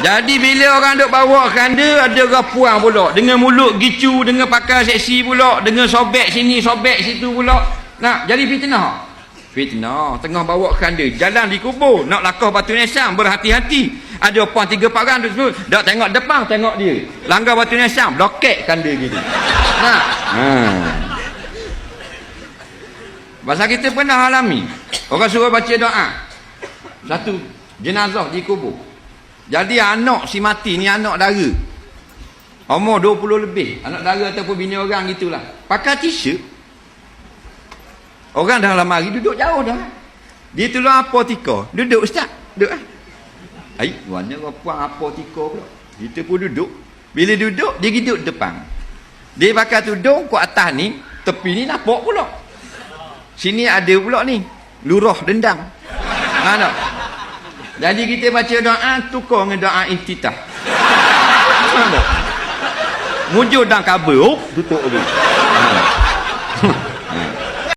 Jadi bila orang duk bawa keranda, ada orang puang pula. Dengan mulut gicu, dengan pakai seksi pula. Dengan sobek sini, sobek situ pula. Nak jadi fitnah. Fitnah. Tengah bawa keranda. Jalan di kubur. Nak lakah batu nisan. Berhati-hati. Ada puang 3-4 orang tu semua. Dak tengok depan, tengok dia. Langgar batu nisan. Blokek keranda gitu. Nak. Pasal kita pernah alami. Orang suruh baca doa. Satu jenazah di kubur. Jadi anak si mati ni anak dara. Umur 20 lebih. Anak dara ataupun bini orang gitulah. Pakai t-shirt. Orang dalam lemari duduk jauh dah. Dia tolong apotika. Duduk ustaz. Duduk ah. Ai, mana orang puang apotika pula. Kita pun duduk. Bila duduk, dia duduk depan. Dia pakai tudung kat atas ni, tepi ni nampak pula. Sini ada pula ni. Lurah dendang. Mana? Jadi kita baca doa, tukar dengan doa iftitah. Mujur dan kabel, tutup lagi.